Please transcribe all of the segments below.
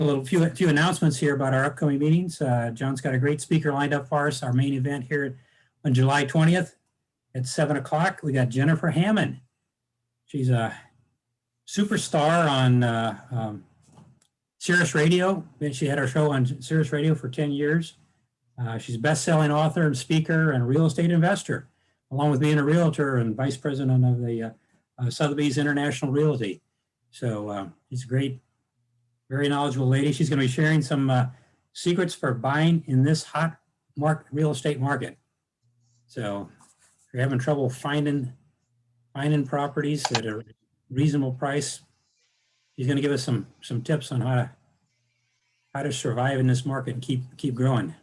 A few announcements here about our upcoming meetings. John's got a great speaker lined up for us. Our main event here on July 20th at 7 o'clock. We got Jennifer Hammond. She's a superstar on Sirius Radio. She had her show on Sirius Radio for 10 years. She's a best-selling author and speaker and real estate investor, along with being a realtor and vice president of the Sotheby's International Realty. So she's a great, very knowledgeable lady. She's going to be sharing some secrets for buying in this hot real estate market. So if you're having trouble finding properties at a reasonable price, she's going to give us some tips on how to survive in this market and keep growing.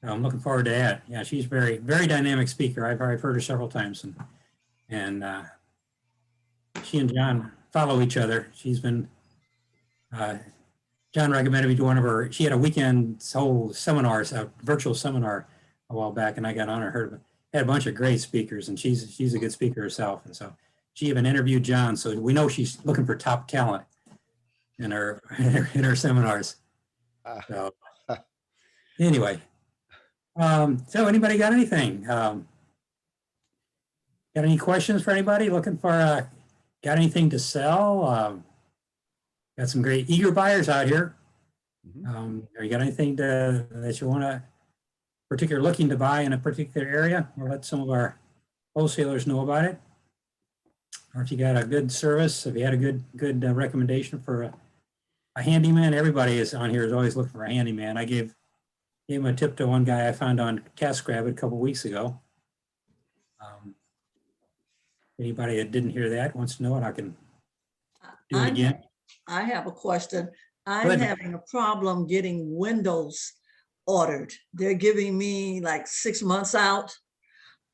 I'm looking forward to that. Yeah, she's very, very dynamic speaker. I've heard her several times, and she and John follow each other. She's been John recommended me to one of her. She had a weekend whole seminars, a virtual seminar a while back, and I got on her. Had a bunch of great speakers, and she's a good speaker herself. And so she even interviewed John, so we know she's looking for top talent in her seminars. So anyway, so anybody got anything? Got any questions for anybody? Looking for got anything to sell? Got some great eager buyers out here. Or you got anything that you want to looking to buy in a particular area? We'll let some of our wholesalers know about it. Or if you got a good service, if you had a good recommendation for a handyman. Everybody is on here is always looking for a handyman. I gave him a tip to one guy I found on TaskRabbit a couple weeks ago. Anybody that didn't hear that wants to know it, I can do it again. I have a question. I'm having a problem getting windows ordered. They're giving me like 6 months out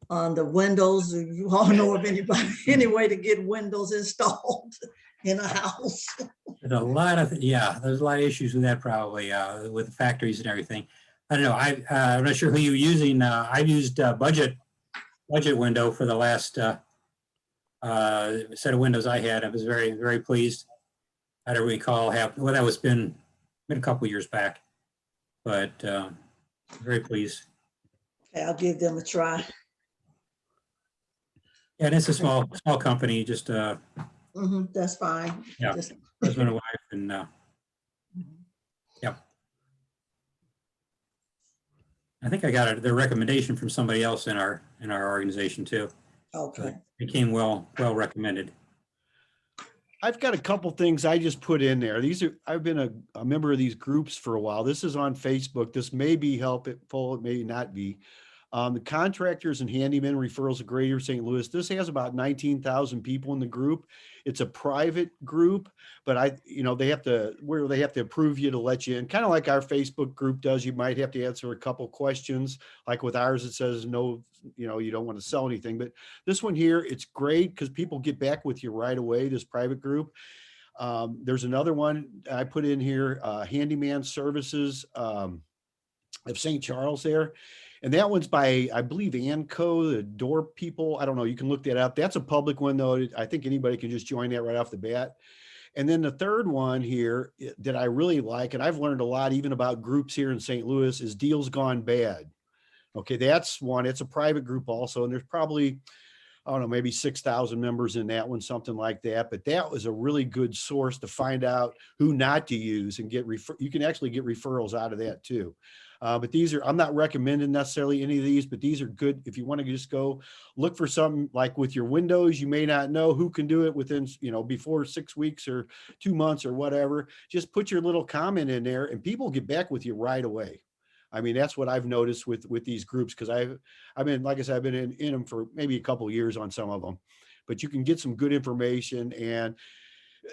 on the windows. You all know of any way to get windows installed in a house? There's a lot of issues with that probably with the factories and everything. I don't know. I'm not sure who you're using. I've used budget window for the last set of windows I had. I was very, very pleased. I don't recall that was been a couple of years back, but very pleased. Okay, I'll give them a try. Yeah, and it's a small company, just that's fine. Yeah, husband and wife, and yeah. I think I got their recommendation from somebody else in our organization too. Okay. So it came well recommended. I've got a couple things I just put in there. I've been a member of these groups for a while. This is on Facebook. This may be helpful, it may not be. The Contractors and Handymen Referrals of Greater St. Louis. This has about 19,000 people in the group. It's a private group, but they have to approve you to let you in, kind of like our Facebook group does. You might have to answer a couple questions. Like with ours, it says no, you don't want to sell anything. But this one here, it's great because people get back with you right away, this private group. There's another one I put in here, Handyman Services of St. Charles there. And that one's by, I believe, Anco, the door people. I don't know. You can look that up. That's a public one, though. I think anybody can just join that right off the bat. And then the third one here that I really like, and I've learned a lot even about groups here in St. Louis, is Deals Gone Bad. Okay, that's one. It's a private group also. And there's probably, I don't know, maybe 6,000 members in that one, something like that. But that was a really good source to find out who not to use and you can actually get referrals out of that too. But I'm not recommending necessarily any of these, but these are good. If you want to just go look for something like with your windows, you may not know who can do it within, before 6 weeks or 2 months or whatever. Just put your little comment in there and people get back with you right away. I mean, that's what I've noticed with these groups, because I've been, like I said, I've been in them for maybe a couple of years on some of them, but you can get some good information. And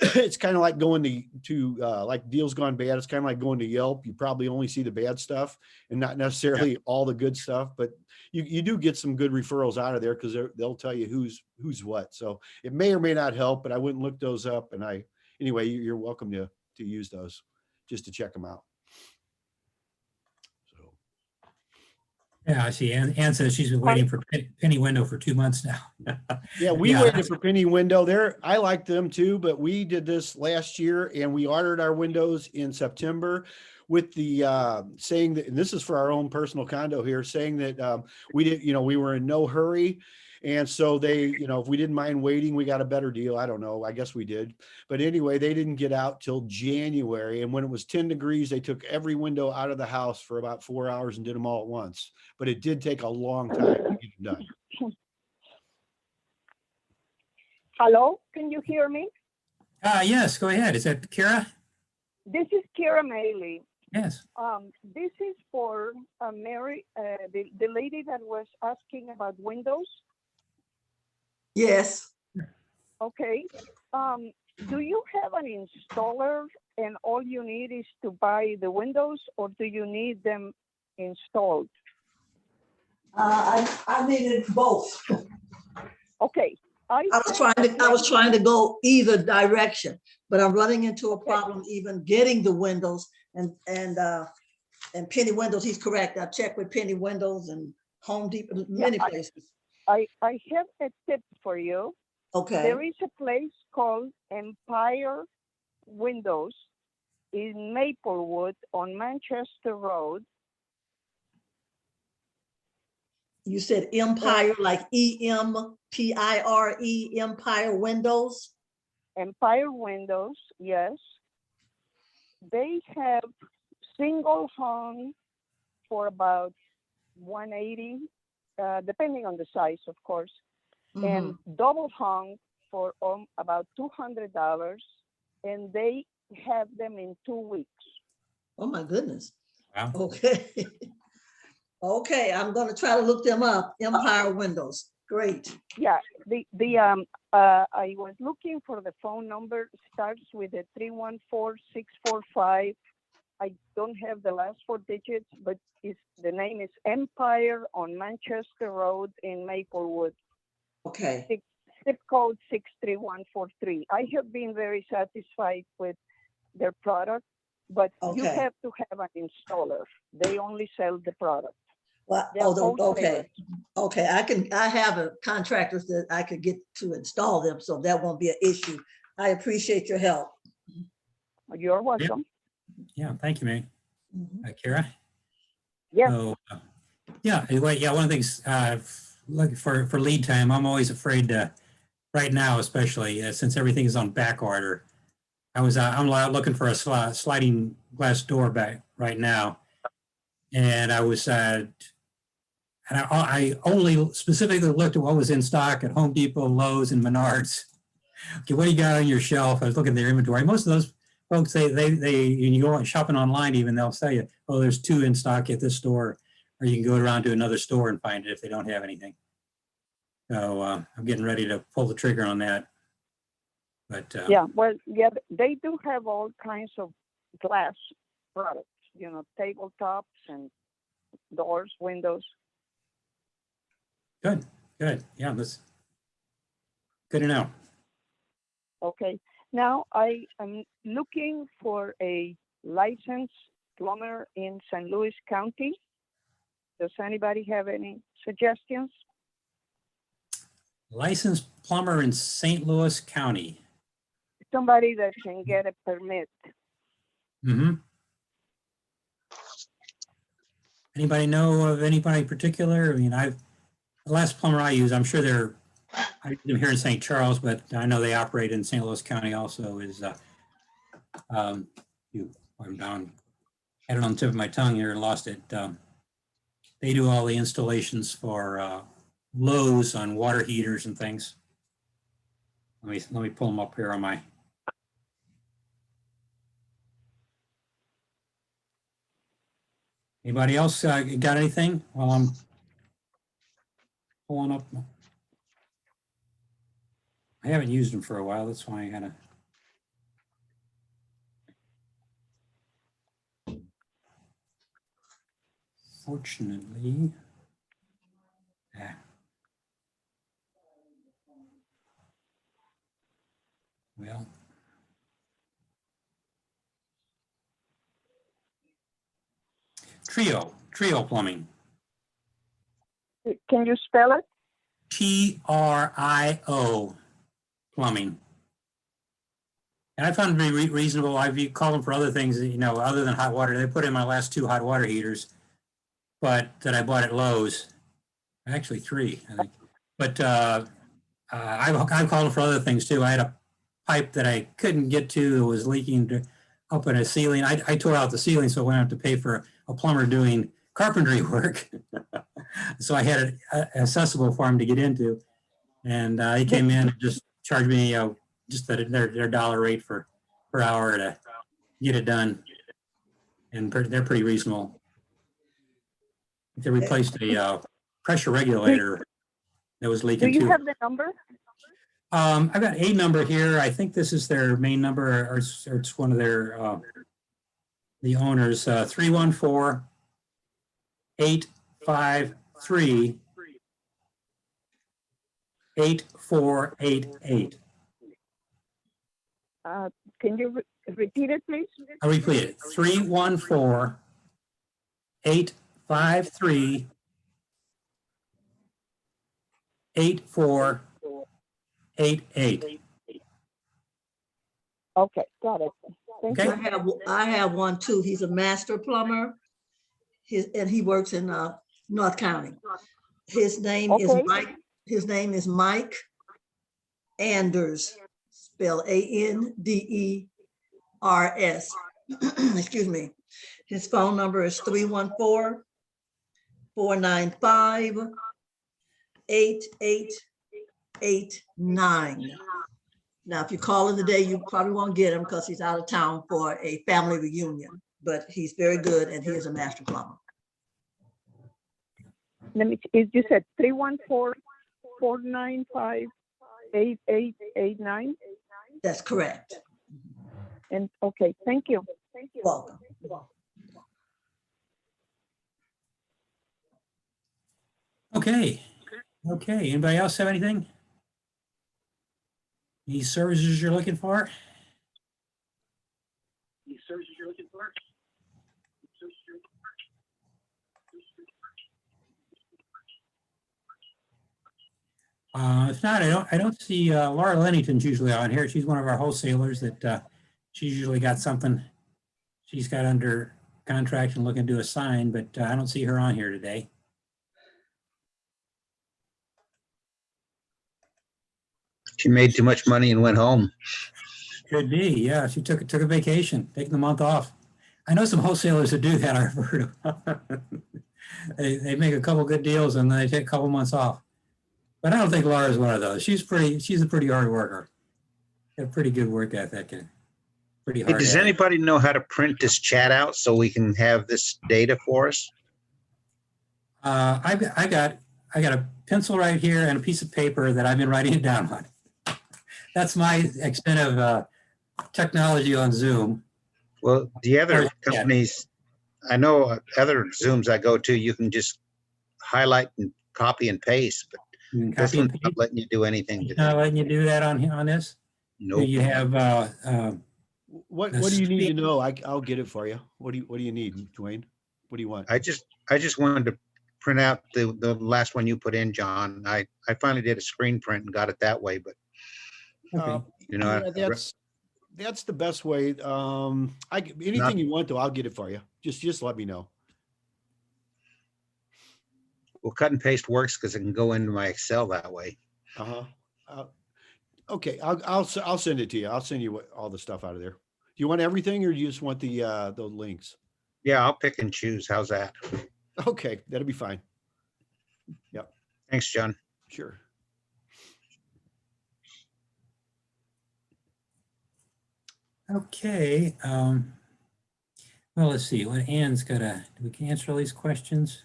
it's kind of like going to like Deals Gone Bad. It's kind of like going to Yelp. You probably only see the bad stuff and not necessarily all the good stuff, but you do get some good referrals out of there because they'll tell you who's what. So it may or may not help, but I wouldn't look those up. And anyway, you're welcome to use those just to check them out. So Yeah, I see. Ann says she's been waiting for Penny Window for 2 months now. Yeah, we Yeah, waited for Penny Window there. I like them too, but we did this last year and we ordered our windows in September with the saying that, and this is for our own personal condo here, saying that we did, we were in no hurry. And so they, if we didn't mind waiting, we got a better deal. I don't know. I guess we did. But anyway, they didn't get out till January. And when it was 10 degrees, they took every window out of the house for about 4 hours and did them all at once. But it did take a long time to get them done. Hello, can you hear me? yes, go ahead. Is that Kara? This is Kira Maley. Yes. This is for Mary, the lady that was asking about windows. Yes. Okay. Do you have an installer and all you need is to buy the windows, or do you need them installed? I needed both. Okay. I was trying to go either direction, but I'm running into a problem even getting the windows and Penny Windows. He's correct. I checked with Penny Windows and Home Depot, many places. I have a tip for you. Okay. There is a place called Empire Windows in Maplewood on Manchester Road. You said Empire, like EMPIRE, Empire Windows? Empire Windows, yes. They have single hung for about $180, depending on the size, of course, and double hung for about $200, and they have them in 2 weeks. Oh my goodness. Wow. Okay. Okay, I'm gonna try to look them up. Empire Windows, great. Yeah, I was looking for the phone number, starts with a 314-645. I don't have the last 4 digits, but the name is Empire on Manchester Road in Maplewood. Okay. Zip code 63143. I have been very satisfied with their product, but you Okay. have to have an installer. They only sell the product. Well, They're okay. wholesalers. Okay, I have a contractors that I could get to install them, so that won't be an issue. I appreciate your help. You're welcome. Yeah, thank you, May. Kara? Yes. So, yeah, anyway, yeah, one of the things, looking for lead time, I'm always afraid to, right now especially, since everything is on back order. I'm looking for a sliding glass door back right now. And I was, and I only specifically looked at what was in stock at Home Depot, Lowe's, and Menards. Okay, what do you got on your shelf? I was looking at their inventory. Most of those folks, when you go shopping online, even they'll tell you, oh, there's 2 in stock at this store, or you can go around to another store and find it if they don't have anything. So I'm getting ready to pull the trigger on that. But Yeah, well, yeah, they do have all kinds of glass products, tabletops and doors, windows. good. Yeah, that's good to know. Okay. Now I am looking for a licensed plumber in St. Louis County. Does anybody have any suggestions? Licensed plumber in St. Louis County. Somebody that can get a permit. Anybody know of anybody particular? I mean, the last plumber I use, I'm sure I'm here in St. Charles, but I know they operate in St. Louis County also. I'm down, had it on the tip of my tongue here and lost it. They do all the installations for Lowe's on water heaters and things. Let me pull them up here on my. Anybody else got anything while I'm pulling up? I haven't used them for a while. That's why I gotta. Fortunately, well, Trio Plumbing. Can you spell it? TRIO plumbing. And I found it very reasonable. I've called them for other things, you know, other than hot water. They put in my last 2 hot water heaters, but that I bought at Lowe's. Actually 3, I think. But I've called them for other things too. I had a pipe that I couldn't get to that was leaking up in a ceiling. I tore out the ceiling, so I went out to pay for a plumber doing carpentry work. So I had it accessible for him to get into. And he came in and just charged me just their dollar rate per hour to get it done. And they're pretty reasonable. They replaced a pressure regulator that was leaking Do you too. have the number? I've got a number here. I think this is their main number, or it's one of their the owners. 314-853-8488. Can you repeat it, please? I'll repeat it. 314-853-8488. Okay, got it. Thank Okay. you. I have one too. He's a master plumber. And he works in North County. His name is Okay. Mike. His name is Mike Anders, spell ANDERS. Excuse me. His phone number is 314-495-8889. Now, if you call in today, you probably won't get him because he's out of town for a family reunion, but he's very good and he is a master plumber. You said 314-495-8889? That's correct. And okay, thank you. You're welcome. Okay. Okay. Anybody else have anything? Any services you're looking for? If not, I don't see Laura Lennington's usually on here. She's one of our wholesalers that she's usually got something she's got under contract and looking to assign, but I don't see her on here today. She made too much money and went home. Could be, yeah. She took a vacation, taking the month off. I know some wholesalers that do that. I've heard of. They make a couple good deals and then they take a couple months off. But I don't think Laura's one of those. She's a pretty hard worker. Got pretty good work ethic and pretty Hey, hard. does at it. anybody know how to print this chat out so we can have this data for us? I got a pencil right here and a piece of paper that I've been writing it down on. That's my extent of technology on Zoom. Well, the other Yeah. companies, I know other Zooms I go to, you can just highlight and copy and paste, but You can this copy and one's paste. not letting you do anything It's not today. letting you do that on this. Do Nope. you have What The do you need to speak- know? I'll get it for you. What do you need, Dwayne? What do you want? I just wanted to print out the last one you put in, John. I finally did a screen print and got it that way, but okay. you know, Yeah, that's the best way. Anything you want though, I'll get it for you. Just let me know. well, cut and paste works because it can go into my Excel that way. Okay, I'll send it to you. I'll send you all the stuff out of there. Do you want everything or do you just want the links? Yeah, I'll pick and choose. How's that? Okay, that'll be fine. Thanks, John. Sure. Okay. Well, let's see what Ann's do we can answer all these questions?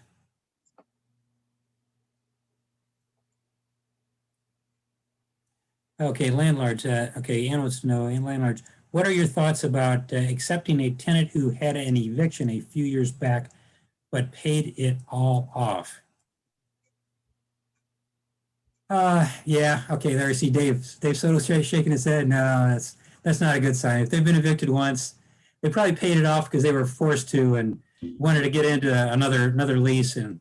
Okay, landlords. Okay, Ann wants to know, and landlords, what are your thoughts about accepting a tenant who had an eviction a few years back, but paid it all off? Yeah. Okay. There I see Dave Soto shaking his head. No, that's not a good sign. If they've been evicted once, they probably paid it off because they were forced to and wanted to get into another lease. And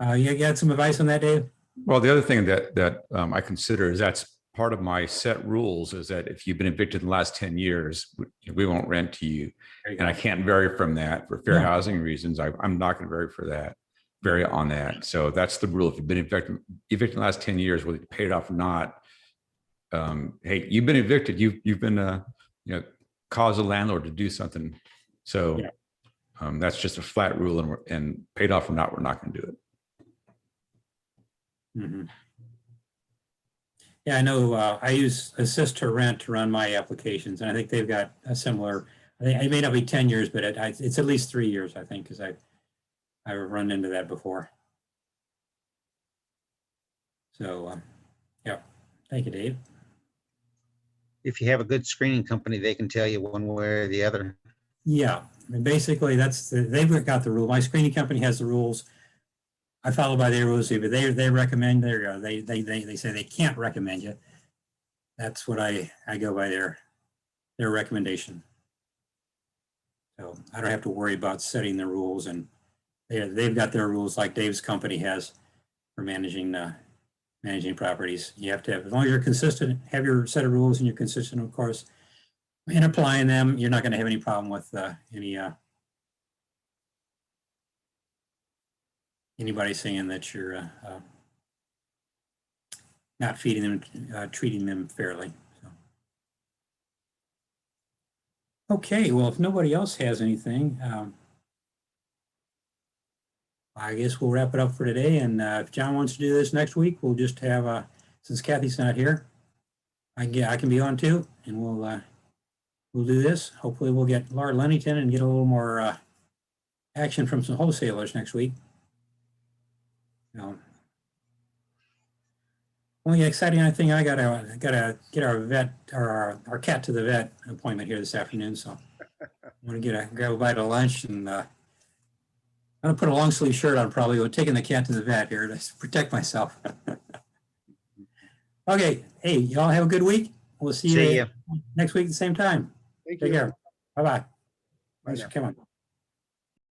You got some advice on that, Dave? Well, the other thing that I consider is that's part of my set rules is that if you've been evicted in the last 10 years, we won't rent to you. There you And I go. can't vary from that for fair Yeah. housing reasons. I'm not going to vary on that. So that's the rule. If you've been evicted in the last 10 years, whether you paid it off or not, hey, you've been evicted. You've been, cause a landlord to do something. So Yeah. that's just a flat rule, and paid off or not, we're not going to do it. Mhm. Yeah, I know. I use Assist to Rent to run my applications, and I think they've got a similar. I think it may not be 10 years, but it's at least 3 years, I think, because I've run into that before. So, yeah. Thank you, Dave. If you have a good screening company, they can tell you one way or the other. Yeah, and basically they've got the rule. My screening company has the rules. I follow by their rules, but they recommend they say they can't recommend you. That's what I go by their recommendation. So I don't have to worry about setting the rules, and they've got their rules like Dave's company has for managing properties. You have to have, as long as you're consistent, have your set of rules and you're consistent, of course, in applying them, you're not going to have any problem with anybody saying that you're not feeding them, treating them fairly. So. Okay, well, if nobody else has anything, I guess we'll wrap it up for today. And if John wants to do this next week, we'll just have, since Kathy's not here, I can be on too, and we'll do this. Hopefully we'll get Laura Lennington and get a little more action from some wholesalers next week. Only exciting thing, I gotta get our vet or our cat to the vet appointment here this afternoon. So I'm gonna grab a bite of lunch, and I'm gonna put a long sleeve shirt on, probably. We're taking the cat to the vet here to protect myself. Okay, hey, y'all have a good week. We'll see See you ya. next week at the same time. Thank Take you. care. Bye-bye. Bye Thanks now. for coming.